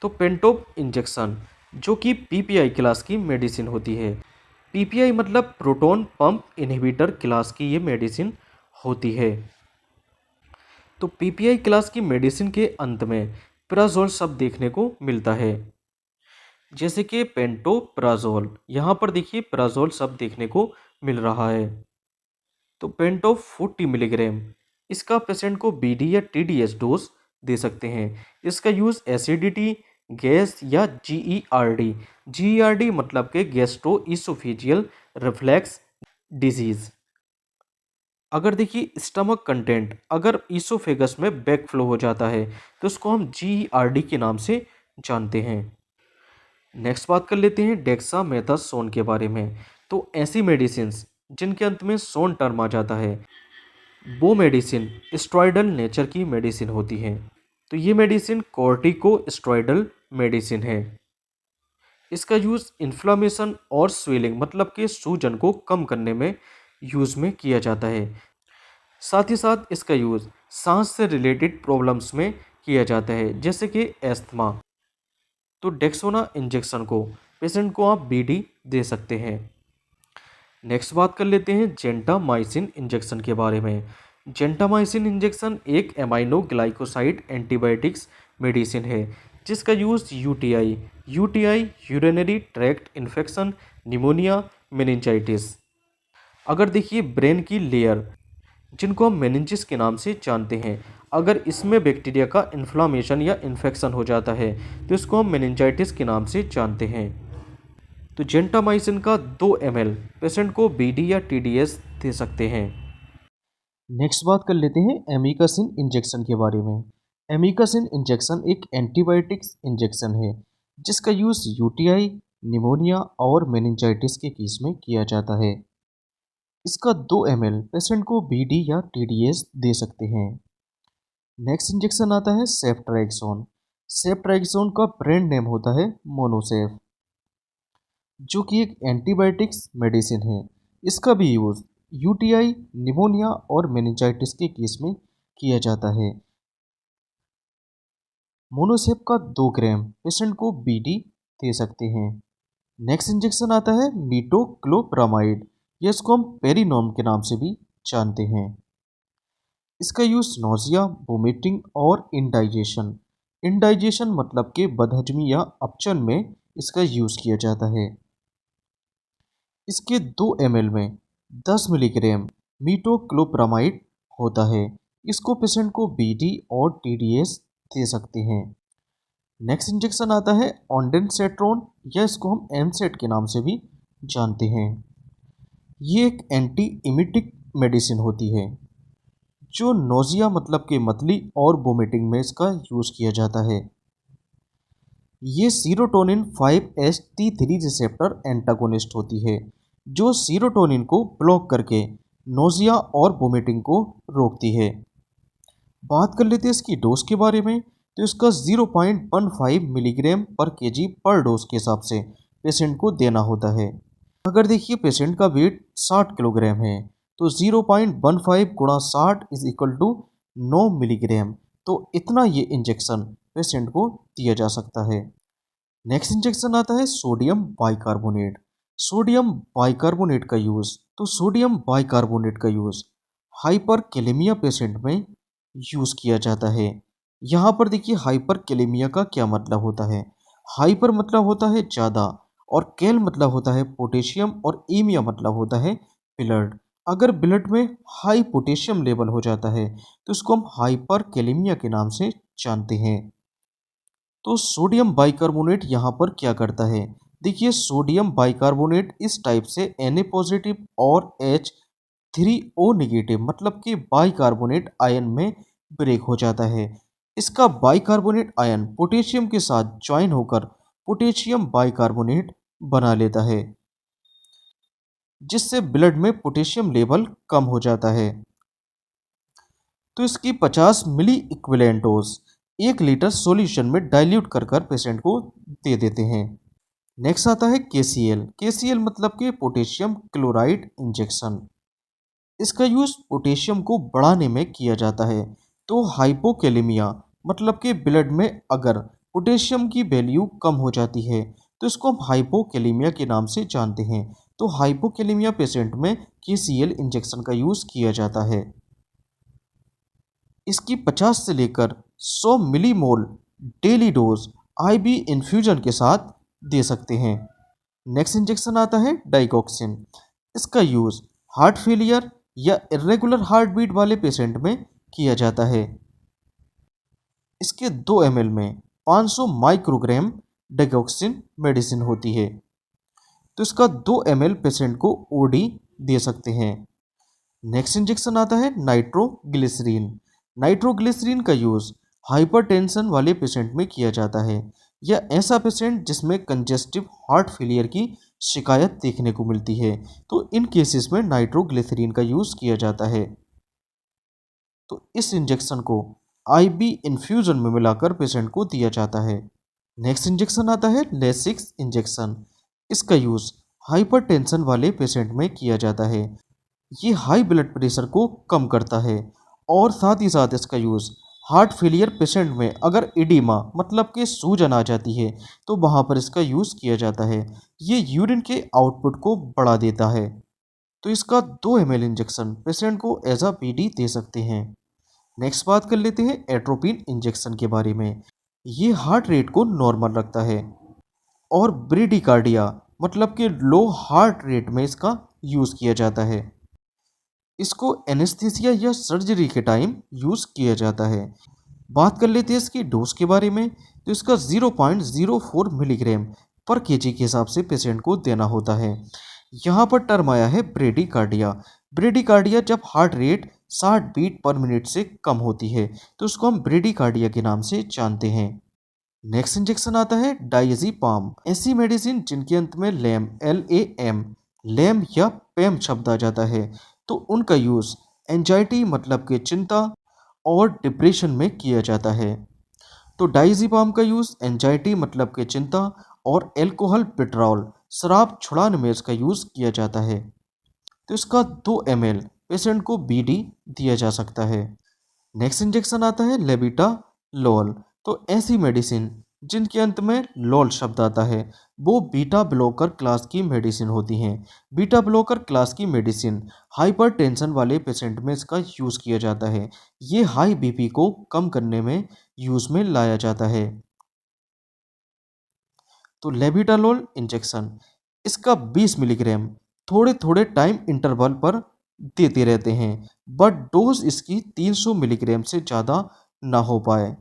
तो पेंटोप इंजेक्शन जो कि पीपीआई क्लास की मेडिसिन होती है। पीपीआई मतलब प्रोटॉन पंप इनहिबिटर क्लास की ये मेडिसिन होती है। तो पीपीआई क्लास की मेडिसिन के अंत में प्राजोल शब्द देखने को मिलता है, जैसे कि पेंटोप्राजोल। यहाँ पर देखिए प्राजोल शब्द देखने को मिल रहा है। तो पेंटो 40 मिलीग्राम इसका पेशेंट को बीडी या टीडीएस डोज दे सकते हैं। इसका यूज़ एसिडिटी, गैस या जीईआरडी मतलब के गैस्ट्रो इसोफेजियल रिफ्लेक्स डिजीज। अगर देखिए स्टमक कंटेंट अगर इसोफेगस में बैक फ्लो हो जाता है तो उसको हम जीईआरडी के नाम से जानते हैं। नेक्स्ट बात कर लेते हैं डेक्सामेथासोन के बारे में। तो ऐसी मेडिसिन्स जिनके अंत में सोन टर्म आ जाता है, वो मेडिसिन स्टेरॉयडल नेचर की मेडिसिन होती हैं। तो ये मेडिसिन कॉर्टिकोस्टेरॉयडल मेडिसिन है। इसका यूज़ इन्फ्लामेशन और स्वेलिंग मतलब कि सूजन को कम करने में यूज़ में किया जाता है। साथ ही साथ इसका यूज़ सांस से रिलेटेड प्रॉब्लम्स में किया जाता है, जैसे कि एस्थमा। तो डेक्सोना इंजेक्शन को पेशेंट को आप बीडी दे सकते हैं। नेक्स्ट बात कर लेते हैं जेंटामाइसिन इंजेक्शन के बारे में। जेंटामाइसिन इंजेक्शन एक एमाइनो ग्लाइकोसाइड एंटीबायोटिक्स मेडिसिन है, जिसका use UTI urinary tract infection, pneumonia, meningitis. अगर देखिए ब्रेन की लेयर जिनको हम मेनिंजिस के नाम से जानते हैं, अगर इसमें बैक्टीरिया का इन्फ्लामेशन या इन्फेक्शन हो जाता है तो इसको हम मेनिंजाइटिस के नाम से जानते हैं। तो जेंटामाइसिन का 2 ml पेशेंट को बीडी या टीडीएस दे सकते हैं। नेक्स्ट बात कर लेते हैं एमिकासिन इंजेक्शन के बारे में। एमिकासिन इंजेक्शन एक एंटीबायोटिक्स इंजेक्शन है, जिसका यूज़ यूटीआई, निमोनिया और मेनिंजाइटिस के केस में किया जाता है। इसका 2 ml पेशेंट को बीडी या टीडीएस दे सकते हैं। नेक्स्ट इंजेक्शन आता है सेफ्ट्राइक्सोन। सेफ्ट्राइक्सोन का ब्रांड नेम होता है मोनोसेफ, जो कि एक एंटीबायोटिक्स मेडिसिन है। इसका भी यूज़ यूटीआई, निमोनिया और मेनिंजाइटिस के केस में किया जाता है। मोनोसेफ का 2 ग्राम पेशेंट को बीडी दे सकते हैं। नेक्स्ट इंजेक्शन आता है मीटोक्लोप्रामाइड, या इसको हम पेरिनोम के नाम से भी जानते हैं। इसका यूज़ नोजिया, वोमिटिंग और इंडाइजेशन मतलब कि बदहजमी या अपचन में इसका यूज़ किया जाता है। इसके 2 ml में 10 मिलीग्राम मीटोक्लोप्रामाइड होता है। इसको पेशेंट को बीडी और टीडीएस दे सकते हैं। नेक्स्ट इंजेक्शन आता है ऑन्डेनसेट्रोन, या इसको हम एमसेट के नाम से भी जानते हैं। ये एक एंटी इमिटिक मेडिसिन होती है, जो नोजिया मतलब कि मतली और वोमिटिंग में इसका यूज़ किया जाता है। ये सीरोटोनिन 5-HT3 रिसेप्टर एंटागोनिस्ट होती है, जो सीरोटोनिन को ब्लॉक करके नोजिया और वोमिटिंग को रोकती है। बात कर लेते हैं इसकी डोज के बारे में। तो इसका 0.15 मिलीग्राम पर केजी पर डोज के हिसाब से पेशेंट को देना होता है। अगर देखिए पेशेंट का वेट 60 किलोग्राम है तो 0.15 गुणा 60 इज इक्वल टू 9 मिलीग्राम। तो इतना ये इंजेक्शन पेशेंट को दिया जा सकता है। नेक्स्ट इंजेक्शन आता है सोडियम बाइकार्बोनेट। सोडियम बाइकार्बोनेट का यूज़, तो सोडियम बाइकार्बोनेट का यूज़ हाइपरकेलेमिया पेशेंट में यूज़ किया जाता है। यहाँ पर देखिए हाइपरकेलेमिया का क्या मतलब होता है। हाइपर मतलब होता है ज़्यादा, और कैल मतलब होता है पोटेशियम, और एमिया मतलब होता है ब्लड। अगर ब्लड में हाई पोटेशियम लेवल हो जाता है तो इसको हम हाइपरकेलेमिया के नाम से जानते हैं। तो सोडियम बाइकार्बोनेट यहाँ पर क्या करता है, देखिए सोडियम बाइकार्बोनेट इस टाइप से Na पॉजिटिव और H3O नेगेटिव मतलब कि बाइकार्बोनेट आयन में ब्रेक हो जाता है। इसका बाइकार्बोनेट आयन पोटेशियम के साथ ज्वाइन होकर पोटेशियम बाइकार्बोनेट बना लेता है, जिससे ब्लड में पोटेशियम लेवल कम हो जाता है। तो इसकी 50 मिली इक्विवेलेंट डोज 1 लीटर सॉल्यूशन में डाइल्यूट कर कर पेशेंट को दे देते हैं। नेक्स्ट आता है KCl। KCl मतलब कि पोटेशियम क्लोराइड इंजेक्शन। इसका यूज़ पोटेशियम को बढ़ाने में किया जाता है। तो हाइपोकेलेमिया मतलब कि ब्लड में अगर पोटेशियम की वैल्यू कम हो जाती है तो इसको हम हाइपोकेलेमिया के नाम से जानते हैं। तो हाइपोकेलेमिया पेशेंट में KCl इंजेक्शन का यूज़ किया जाता है। इसकी 50 से लेकर 100 millimole daily dose IV infusion के साथ दे सकते हैं। नेक्स्ट इंजेक्शन आता है डाइगॉक्सिन। इसका यूज़ हार्ट फेलियर या इरेगुलर हार्ट बीट वाले पेशेंट में किया जाता है। इसके 2 ml में 500 माइक्रोग्राम डाइगॉक्सिन मेडिसिन होती है। तो इसका 2 ml पेशेंट को OD दे सकते हैं। नेक्स्ट इंजेक्शन आता है नाइट्रोग्लिसरीन। नाइट्रोग्लिसरीन का यूज़ हाइपरटेंशन वाले पेशेंट में किया जाता है, या ऐसा पेशेंट जिसमें कंजेस्टिव हार्ट फेलियर की शिकायत देखने को मिलती है, तो इन केसेस में नाइट्रोग्लिसरीन का यूज़ किया जाता है। तो इस इंजेक्शन को IV इन्फ्यूजन में मिलाकर पेशेंट को दिया जाता है। नेक्स्ट इंजेक्शन आता है लेसिक्स इंजेक्शन। इसका यूज़ हाइपरटेंशन वाले पेशेंट में किया जाता है। ये हाई ब्लड प्रेशर को कम करता है, और साथ ही साथ इसका यूज़ हार्ट फेलियर पेशेंट में अगर इडीमा मतलब कि सूजन आ जाती है तो वहाँ पर इसका यूज़ किया जाता है। ये यूरिन के आउटपुट को बढ़ा देता है। तो इसका 2 ml इंजेक्शन पेशेंट को एज अ PD दे सकते हैं। नेक्स्ट बात कर लेते हैं एट्रोपिन इंजेक्शन के बारे में। ये हार्ट रेट को नॉर्मल रखता है, और ब्रेडिकार्डिया मतलब कि लो हार्ट रेट में इसका यूज़ किया जाता है। इसको एनेस्थीसिया या सर्जरी के टाइम यूज़ किया जाता है। बात कर लेते हैं इसकी डोज के बारे में। तो इसका 0.04 मिलीग्राम पर केजी के हिसाब से पेशेंट को देना होता है। यहाँ पर टर्म आया है ब्रेडिकार्डिया। ब्रेडिकार्डिया जब heart rate 60 beat per minute से कम होती है तो उसको हम ब्रेडिकार्डिया के नाम से जानते हैं। नेक्स्ट इंजेक्शन आता है डायजेपाम। ऐसी मेडिसिन जिनके अंत में लैम LAM लैम या पैम शब्द आ जाता है, तो उनका यूज़ एंजाइटी मतलब कि चिंता और डिप्रेशन में किया जाता है। तो डायजेपाम का यूज़ एंजाइटी मतलब कि चिंता और एल्कोहल विड्रॉल शराब छुड़ाने में इसका यूज़ किया जाता है। तो इसका 2 ml पेशेंट को BD दिया जा सकता है। नेक्स्ट इंजेक्शन आता है लेबिटा लोल। तो ऐसी मेडिसिन जिनके अंत में लोल शब्द आता है वो बीटा ब्लॉकर क्लास की मेडिसिन होती हैं। बीटा ब्लॉकर क्लास की मेडिसिन हाइपरटेंशन वाले पेशेंट में इसका यूज़ किया जाता है। ये हाई BP को कम करने में यूज़ में लाया जाता है। तो लेबिटालोल इंजेक्शन, इसका 20 मिलीग्राम थोड़े थोड़े टाइम इंटरवल पर देते रहते हैं, बट डोज इसकी 300 मिलीग्राम से ज़्यादा ना हो पाए।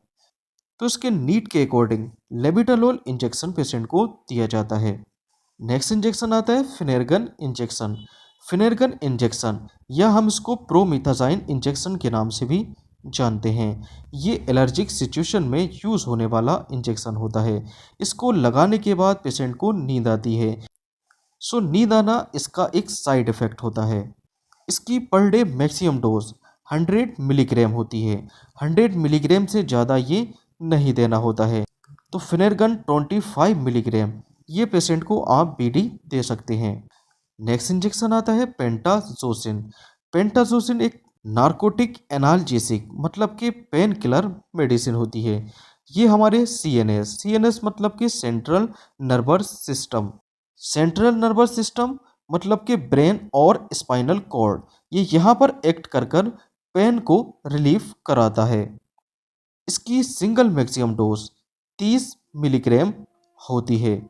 तो इसके नीड के अकॉर्डिंग लेबिटालोल इंजेक्शन पेशेंट को दिया जाता है। नेक्स्ट इंजेक्शन आता है फिनेरगन इंजेक्शन। फिनेरगन इंजेक्शन या हम इसको प्रोमिथाजाइन इंजेक्शन के नाम से भी जानते हैं। ये एलर्जिक सिचुएशन में यूज़ होने वाला इंजेक्शन होता है। इसको लगाने के बाद पेशेंट को नींद आती है। सो नींद आना इसका एक साइड इफ़ेक्ट होता है। इसकी per day maximum dose 100 milligram होती है। 100 मिलीग्राम से ज़्यादा ये नहीं देना होता है। तो फिनेरगन 25 मिलीग्राम ये पेशेंट को आप BD दे सकते हैं। नेक्स्ट इंजेक्शन आता है पेंटाजोसिन। पेंटाजोसिन एक नार्कोटिक एनाल्जेसिक मतलब कि पेन किलर मेडिसिन होती है। ये हमारे सीएनएस मतलब कि सेंट्रल नर्वस सिस्टम मतलब कि ब्रेन और स्पाइनल कॉर्ड, ये यहाँ पर एक्ट कर कर पेन को रिलीफ कराता है। इसकी सिंगल मैक्सिमम डोज 30 मिलीग्राम होती है।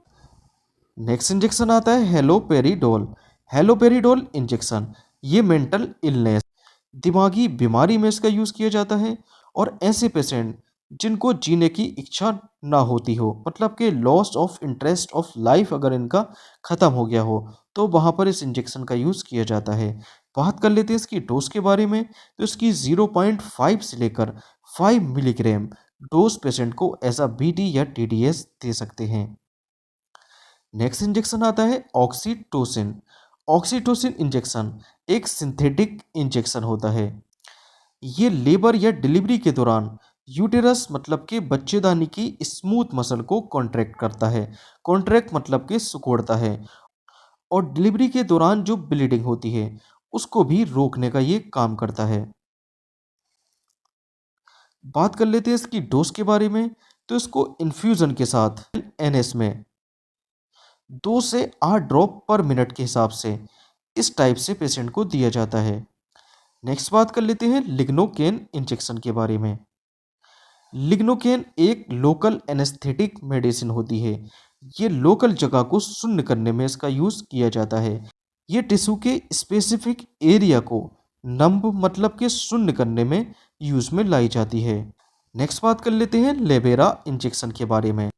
नेक्स्ट इंजेक्शन आता है हेलोपेरिडोल। हेलोपेरिडोल इंजेक्शन ये मेंटल इलनेस, दिमागी बीमारी में इसका यूज़ किया जाता है और ऐसे पेशेंट जिनको जीने की इच्छा ना होती हो, मतलब कि loss of interest of life अगर इनका ख़त्म हो गया हो, तो वहाँ पर इस इंजेक्शन का यूज़ किया जाता है। बात कर लेते हैं इसकी डोज के बारे में। तो इसकी 0.5 से लेकर 5 मिलीग्राम डोज पेशेंट को एज अ बीडी या टीडीएस दे सकते हैं। नेक्स्ट इंजेक्शन आता है ऑक्सीटोसिन। ऑक्सीटोसिन इंजेक्शन एक सिंथेटिक इंजेक्शन होता है। ये लेबर या डिलीवरी के दौरान यूटेरस मतलब कि बच्चेदानी की स्मूथ मसल को कॉन्ट्रैक्ट करता है। कॉन्ट्रैक्ट मतलब कि सिकुड़ता है। और डिलीवरी के दौरान जो ब्लीडिंग होती है उसको भी रोकने का ये काम करता है। बात कर लेते हैं इसकी डोज के बारे में। तो इसको इन्फ्यूज़न के साथ एनएस में 2 से 8 ड्रॉप पर मिनट के हिसाब से इस टाइप से पेशेंट को दिया जाता है। नेक्स्ट बात कर लेते हैं लिग्नोकेन इंजेक्शन के बारे में। लिग्नोकेन एक लोकल एनेस्थेटिक मेडिसिन होती है। ये लोकल जगह को शून्य करने में इसका यूज़ किया जाता है। ये टिश्यू के स्पेसिफिक एरिया को नंब मतलब कि शून्य करने में यूज़ में लाई जाती है। नेक्स्ट बात कर लेते हैं लेबेरा इंजेक्शन के बारे में।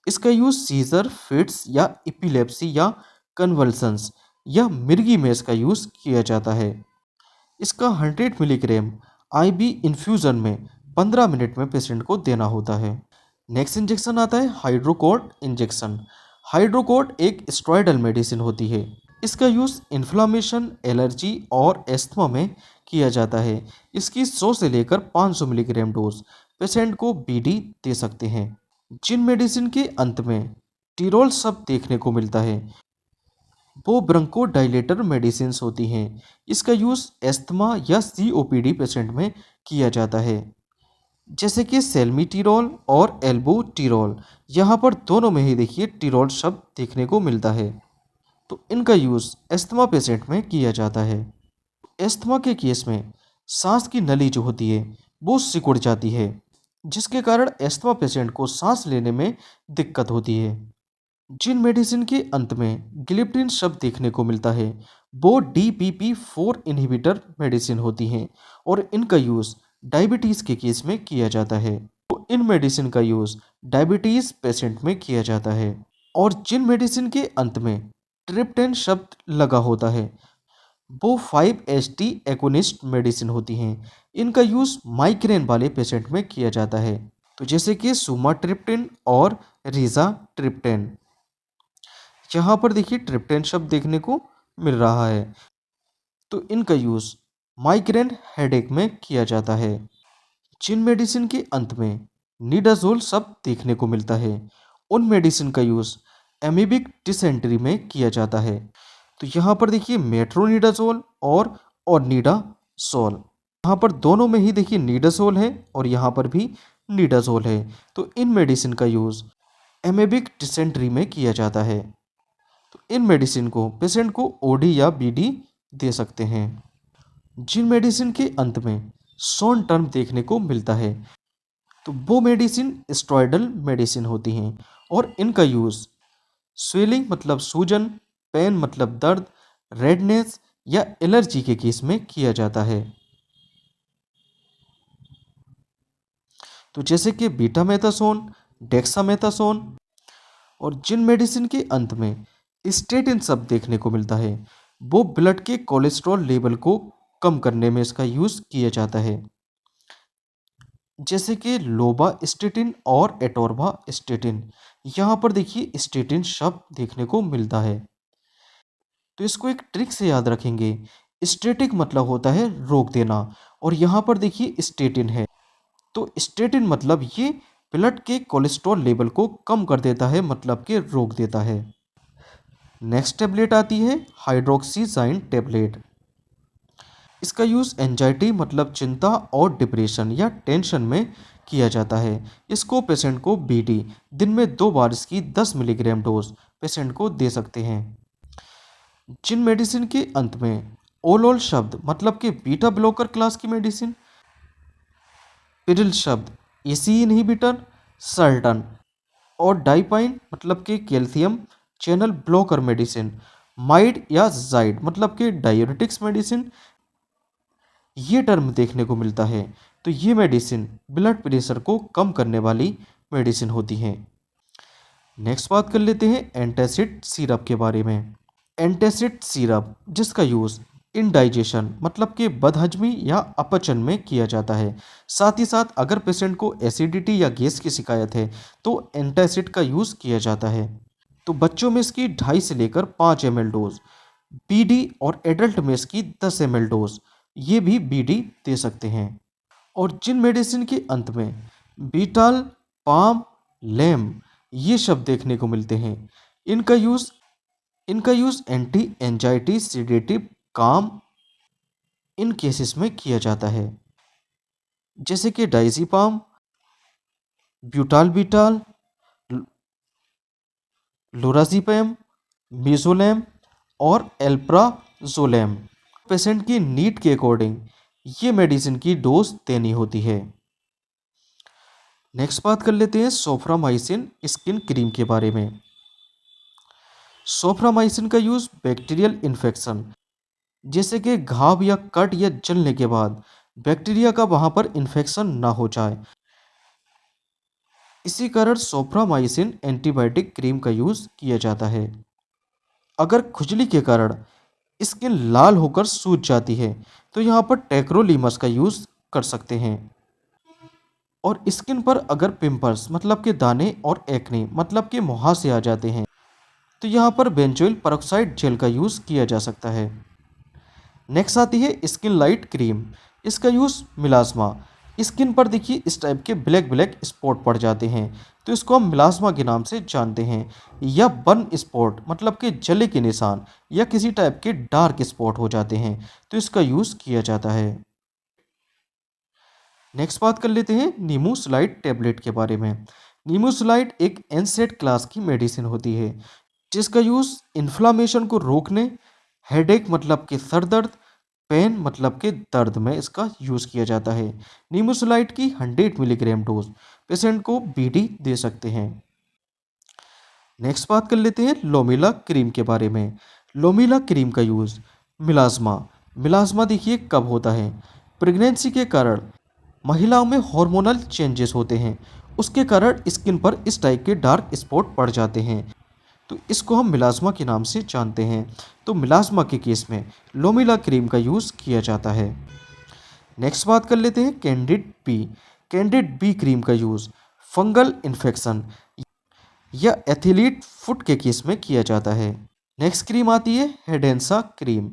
इसका यूज़ सीजर, फिट्स या एपिलेप्सी या कन्वल्सन्स या मिर्गी में इसका यूज़ किया जाता है। इसका 100 मिलीग्राम आईवी इन्फ्यूज़न में 15 मिनट में पेशेंट को देना होता है। नेक्स्ट इंजेक्शन आता है हाइड्रोकोर्ट इंजेक्शन। हाइड्रोकोर्ट एक स्टेरॉयडल मेडिसिन होती है। इसका यूज़ इन्फ्लामेशन, एलर्जी और एस्थमा में किया जाता है। इसकी 100 से लेकर 500 मिलीग्राम डोज पेशेंट को बीडी दे सकते हैं। जिन मेडिसिन के अंत में टिरोल शब्द देखने को मिलता है वो ब्रोंकोडायलेटर मेडिसिन होती हैं। इसका यूज़ एस्थमा या सीओपीडी पेशेंट में किया जाता है, जैसे कि सेल्मीटिरोल और एल्बुटिरोल। यहाँ पर दोनों में ही देखिए टिरोल शब्द देखने को मिलता है। तो इनका यूज़ एस्थमा पेशेंट में किया जाता है। एस्थमा के केस में सांस की नली जो होती है वो सिकुड़ जाती है, जिसके कारण एस्थमा पेशेंट को सांस लेने में दिक्कत होती है। जिन मेडिसिन के अंत में गिलिप्टिन शब्द देखने को मिलता है वो DPP-4 इनहिबिटर मेडिसिन होती हैं और इनका यूज़ डायबिटीज़ के केस में किया जाता है। तो इन मेडिसिन का यूज़ डायबिटीज़ पेशेंट में किया जाता है। और जिन मेडिसिन के अंत में ट्रिप्टेन शब्द लगा होता है वो 5-HT एगोनिस्ट मेडिसिन होती हैं। इनका यूज़ माइग्रेन वाले पेशेंट में किया जाता है, तो जैसे कि सुमाट्रिप्टेन और रिजाट्रिप्टेन। यहाँ पर देखिए ट्रिप्टेन शब्द देखने को मिल रहा है, तो इनका यूज़ माइग्रेन हेडेक में किया जाता है। जिन मेडिसिन के अंत में निडाजोल शब्द देखने को मिलता है उन मेडिसिन का यूज़ एमीबिक डिसेंट्री में किया जाता है। तो यहाँ पर देखिए मेट्रोनिडाजोल और निडासोल, यहाँ पर दोनों में ही देखिए निडाजोल है और यहाँ पर भी निडाजोल है। तो इन मेडिसिन का यूज़ एमीबिक डिसेंट्री में किया जाता है। तो इन मेडिसिन को पेशेंट को ओडी या बीडी दे सकते हैं। जिन मेडिसिन के अंत में शॉर्ट टर्म देखने को मिलता है तो वो मेडिसिन स्टेरॉयडल मेडिसिन होती हैं और इनका यूज़ स्वेलिंग मतलब सूजन, पेन मतलब दर्द, रेडनेस या एलर्जी के केस में किया जाता है। तो जैसे कि बीटामेथासोन, डेक्सामेथासोन। और जिन मेडिसिन के अंत में स्टेटिन शब्द देखने को मिलता है वो ब्लड के कोलेस्ट्रॉल लेवल को कम करने में इसका यूज़ किया जाता है, जैसे कि लोबास्टेटिन और एटोर्बास्टेटिन। यहाँ पर देखिए स्टेटिन शब्द देखने को मिलता है। तो इसको एक ट्रिक से याद रखेंगे, स्टेटिक मतलब होता है रोक देना और यहाँ पर देखिए स्टेटिन है, तो स्टेटिन मतलब ये ब्लड के कोलेस्ट्रॉल लेवल को कम कर देता है, मतलब कि रोक देता है। नेक्स्ट टेबलेट आती है हाइड्रोक्सीजाइन टेबलेट। इसका यूज़ एंजाइटी मतलब चिंता और डिप्रेशन या टेंशन में किया जाता है। इसको पेशेंट को बीडी दिन में 2 बार इसकी 10 मिलीग्राम डोज पेशेंट को दे सकते हैं। जिन मेडिसिन के अंत में ओलोल शब्द मतलब कि बीटा ब्लॉकर क्लास की मेडिसिन, पिरिल शब्द एसी इनहिबिटर, सर्टन और डाइपाइन मतलब कि calcium channel blocker medicine, might या जाइड मतलब कि डायूरेटिक्स मेडिसिन, ये टर्म देखने को मिलता है। तो ये मेडिसिन ब्लड प्रेशर को कम करने वाली मेडिसिन होती हैं। नेक्स्ट बात कर लेते हैं एंटासिड सिरप के बारे में। एंटासिड सिरप जिसका यूज़ इनडाइजेशन मतलब कि बदहजमी या अपचन में किया जाता है। साथ ही साथ अगर पेशेंट को एसिडिटी या गैस की शिकायत है तो एंटासिड का यूज़ किया जाता है। तो बच्चों में इसकी 2.5 से लेकर 5 ml डोज, बीडी और एडल्ट में इसकी 10 ml डोज ये भी बीडी दे सकते हैं। और जिन मेडिसिन के अंत में बीटाल, पाम, लेम ये शब्द देखने को मिलते हैं, इनका यूज़ एंटी एंजाइटी सीडेटिव काम इन केसेस में किया जाता है, जैसे कि डाइजीपाम, ब्यूटाल, लोराज़ेपम, मेजोलेम और एल्प्राजोलेम। पेशेंट की नीड के अकॉर्डिंग ये मेडिसिन की डोज देनी होती है। नेक्स्ट बात कर लेते हैं सोफ्रामाइसिन स्किन क्रीम के बारे में। सोफ्रामाइसिन का यूज़ बैक्टीरियल इन्फेक्शन जैसे कि घाव या कट या जलने के बाद बैक्टीरिया का वहाँ पर इन्फेक्शन ना हो जाए, इसी कारण सोफ्रामाइसिन एंटीबायोटिक क्रीम का यूज़ किया जाता है। अगर खुजली के कारण स्किन लाल होकर सूज जाती है तो यहाँ पर टेक्रोलीमस का यूज़ कर सकते हैं। और स्किन पर अगर पिंपल्स मतलब के दाने और एक्ने मतलब के मुहासे आ जाते हैं तो यहाँ पर बेंजोइल पेरोक्साइड जेल का यूज़ किया जा सकता है। नेक्स्ट आती है स्किन लाइट क्रीम। इसका यूज़ मिलास्मा, स्किन पर देखिए इस टाइप के ब्लैक ब्लैक स्पॉट पड़ जाते हैं तो इसको हम मिलास्मा के नाम से जानते हैं, या बर्न स्पॉट मतलब कि जले के निशान या किसी टाइप के डार्क स्पॉट हो जाते हैं तो इसका यूज़ किया जाता है। नेक्स्ट बात कर लेते हैं नीमूसलाइड टैबलेट के बारे में। नीमूसलाइड एक एनसेड क्लास की मेडिसिन होती है जिसका यूज़ इन्फ्लामेशन को रोकने, हेडेक मतलब कि सर दर्द, पेन मतलब के दर्द में इसका यूज़ किया जाता है। नीमोसलाइड की 100 मिलीग्राम डोज पेशेंट को बीडी दे सकते हैं। नेक्स्ट बात कर लेते हैं लोमिला क्रीम के बारे में। लोमिला क्रीम का यूज़ मिलाज्मा देखिए कब होता है, प्रेगनेंसी के कारण महिलाओं में हार्मोनल चेंजेस होते हैं, उसके कारण स्किन पर इस टाइप के डार्क स्पॉट पड़ जाते हैं तो इसको हम मिलाज्मा के नाम से जानते हैं। तो मिलाज्मा के केस में लोमिला क्रीम का यूज़ किया जाता है। नेक्स्ट बात कर लेते हैं कैंडिड बी क्रीम का यूज़ फंगल इन्फेक्शन या एथिलीट फुट के केस में किया जाता है। नेक्स्ट क्रीम आती है हेडेंसा क्रीम।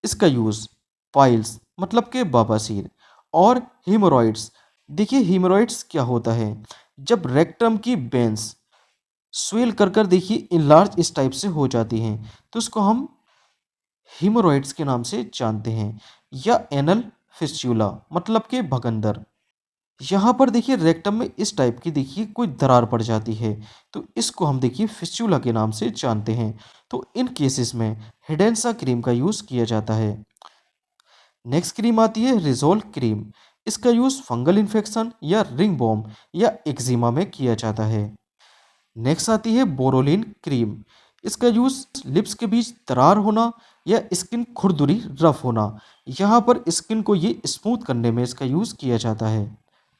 इसका यूज़ पाइल्स मतलब के बवासीर और हीमोरॉइड्स, देखिए हीमोरॉइड्स क्या होता है, जब रेक्टम की वेंस स्वेल कर देखिए इनलार्ज इस टाइप से हो जाती हैं तो उसको हम हीमोरॉइड्स के नाम से जानते हैं, या एनल फिस्चुला मतलब के भगंदर। यहाँ पर देखिए रेक्टम में इस टाइप की देखिए कोई दरार पड़ जाती है तो इसको हम देखिए फिस्चुला के नाम से जानते हैं। तो इन केसेस में हिडेंसा क्रीम का यूज़ किया जाता है। नेक्स्ट क्रीम आती है रिजोल क्रीम। इसका यूज़ फंगल इन्फेक्शन या रिंग बॉम या एक्जिमा में किया जाता है। नेक्स्ट आती है बोरोलिन क्रीम। इसका यूज़ लिप्स के बीच दरार होना या स्किन खुरदुरी रफ होना, यहाँ पर स्किन को ये स्मूथ करने में इसका यूज़ किया जाता है।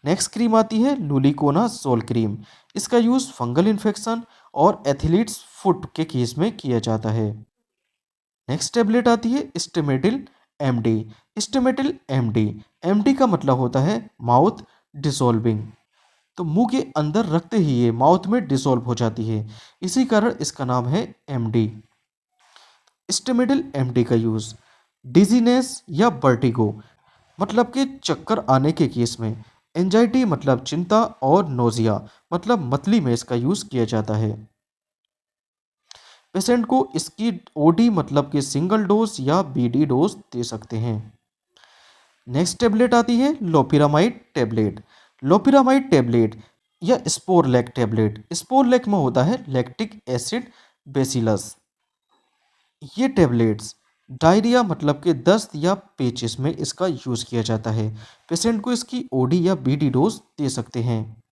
नेक्स्ट क्रीम आती है लुलिकोना सोल क्रीम। इसका यूज़ फंगल इन्फेक्शन और एथलीट्स फुट के केस में किया जाता है। नेक्स्ट टेबलेट आती है Stemetil MD. Stemetil MD, MD का मतलब होता है माउथ डिसॉल्विंग, तो मुंह के अंदर रखते ही ये माउथ में डिसॉल्व हो जाती है, इसी कारण इसका नाम है एमडी। स्टेमेटिल एमडी का यूज़ डिजीनेस या वर्टिगो मतलब कि चक्कर आने के केस में, एंजाइटी मतलब चिंता और नोजिया मतलब मतली में इसका यूज़ किया जाता है। पेशेंट को इसकी ओडी मतलब कि सिंगल डोज या बीडी डोज दे सकते हैं। नेक्स्ट टेबलेट आती है लोपिरामाइड टेबलेट। लोपिरामाइड टेबलेट या स्पोरलेक टेबलेट, स्पोरलेक में होता है लैक्टिक एसिड बेसिलस। ये टेबलेट्स डायरिया मतलब कि दस्त या पेचिश में इसका यूज़ किया जाता है। पेशेंट को इसकी ओडी या बीडी डोज दे सकते हैं।